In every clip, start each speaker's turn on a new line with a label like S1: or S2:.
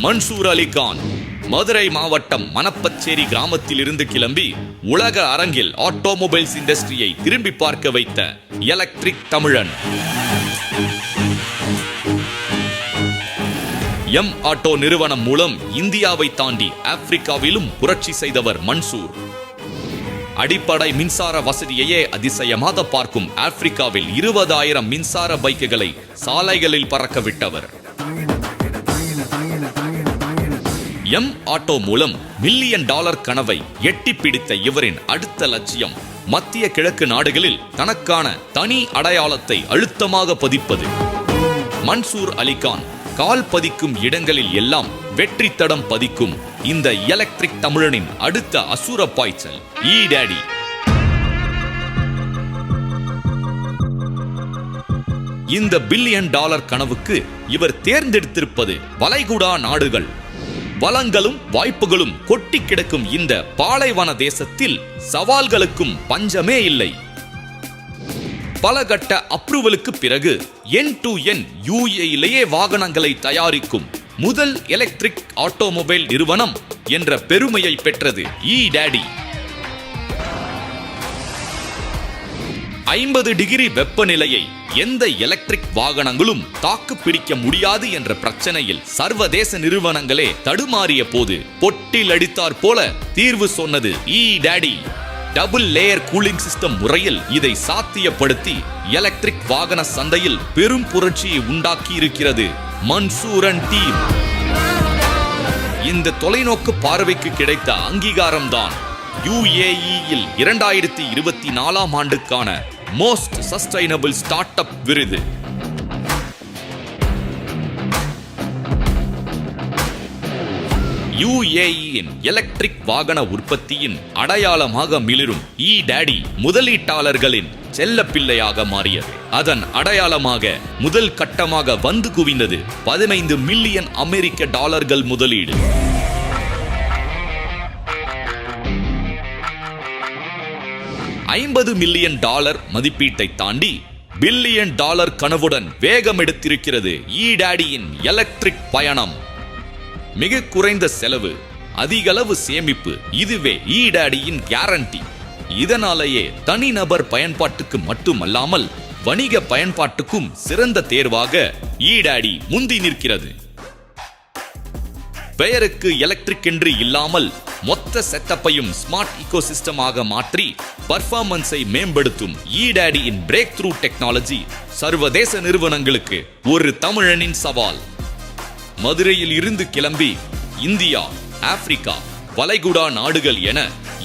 S1: மன்சூர் அலிகான் மதுரை மாவட்டம் மணப்பச்சேரி கிராமத்தில் இருந்து கிளம்பி உலக அரங்கில் ஆட்டோமொபைல்ஸ் இண்டஸ்ட்ரியை திரும்பி பார்க்க வைத்த எலக்ட்ரிக் தமிழன். எம் ஆட்டோ நிறுவனம் மூலம் இந்தியாவை தாண்டி ஆப்பிரிக்காவிலும் புரட்சி செய்தவர் மன்சூர். அடிப்படை மின்சார வசதியையே அதிசயமாக பார்க்கும் ஆப்பிரிக்காவில் 20,000 மின்சார பைக்குகளை சாலைகளில் பறக்க விட்டவர். எம் ஆட்டோ மூலம் $1 மில்லியன் கனவை எட்டி பிடித்த இவரின் அடுத்த லட்சியம் மத்திய கிழக்கு நாடுகளில் தனக்கான தனி அடையாளத்தை அழுத்தமாக பதிப்பது. மன்சூர் அலிகான் கால் பதிக்கும் இடங்களில் எல்லாம் வெற்றி தடம் பதிக்கும் இந்த எலக்ட்ரிக் தமிழனின் அடுத்த அசுர பாய்ச்சல் ஈடாடி. இந்த $1 பில்லியன் கனவுக்கு இவர் தேர்ந்தெடுத்திருப்பது வளைகுடா நாடுகள். வளங்களும் வாய்ப்புகளும் கொட்டி கிடக்கும் இந்த பாலைவன தேசத்தில் சவால்களுக்கும் பஞ்சமே இல்லை. பல கட்ட அப்ரூவலுக்கு பிறகு end-to-end UAE வாகனங்களை தயாரிக்கும் முதல் எலக்ட்ரிக் ஆட்டோமொபைல் நிறுவனம் என்ற பெருமையை பெற்றது ஈடாடி. 50 டிகிரி வெப்பநிலையை எந்த எலக்ட்ரிக் வாகனங்களும் தாக்கு பிடிக்க முடியாது என்ற பிரச்சனையில் சர்வதேச நிறுவனங்களே தடுமாறிய போது பொட்டில் அடித்தார் போல தீர்வு சொன்னது ஈடாடி. டபுள் லேயர் கூலிங் சிஸ்டம் முறையில் இதை சாத்தியப்படுத்தி எலக்ட்ரிக் வாகன சந்தையில் பெரும் புரட்சியை உண்டாக்கி இருக்கிறது மன்சூரன் டீம். இந்த தொலைநோக்கு பார்வைக்கு கிடைத்த அங்கீகாரம்தான் UAE-யில் 2024 ஆண்டுக்கான மோஸ்ட் சஸ்டைனபிள் ஸ்டார்ட் அப் விருது. UAE-யின் எலக்ட்ரிக் வாகன உற்பத்தியின் அடையாளமாக மிளிரும் ஈடாடி முதலீட்டாளர்களின் செல்ல பிள்ளையாக மாறியது. அதன் அடையாளமாக முதல் கட்டமாக வந்து குவிந்தது $15 மில்லியன் முதலீடு. $50 மில்லியன் மதிப்பீட்டை தாண்டி $1 பில்லியன் கனவுடன் வேகம் எடுத்திருக்கிறது ஈடாடியின் எலக்ட்ரிக் பயணம். மிக குறைந்த செலவு, அதிகளவு சேமிப்பு, இதுவே ஈடாடியின் கேரண்டி. இதனாலேயே தனிநபர் பயன்பாட்டுக்கு மட்டுமல்லாமல் வணிக பயன்பாட்டுக்கும் சிறந்த தேர்வாக ஈடாடி முந்தி நிற்கிறது. பெயருக்கு எலக்ட்ரிக் என்று இல்லாமல் மொத்த செட்டப்பையும் ஸ்மார்ட் ஈகோசிஸ்டமாக மாற்றி பர்ஃபார்மன்ஸை மேம்படுத்தும் ஈடாடியின் பிரேக் த்ரூ டெக்னாலஜி சர்வதேச நிறுவனங்களுக்கு ஒரு தமிழனின் சவால். மதுரையில் இருந்து கிளம்பி இந்தியா, ஆப்பிரிக்கா, வளைகுடா நாடுகள் என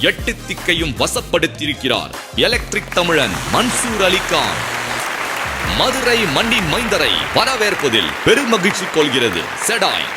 S1: 8 திக்கையும் வசப்படுத்தியிருக்கிறார் எலக்ட்ரிக் தமிழன் மன்சூர் அலிகான். மதுரை மண்ணின் மைந்தரை வரவேற்பதில் பெருமகிழ்ச்சி கொள்கிறது செடாய்.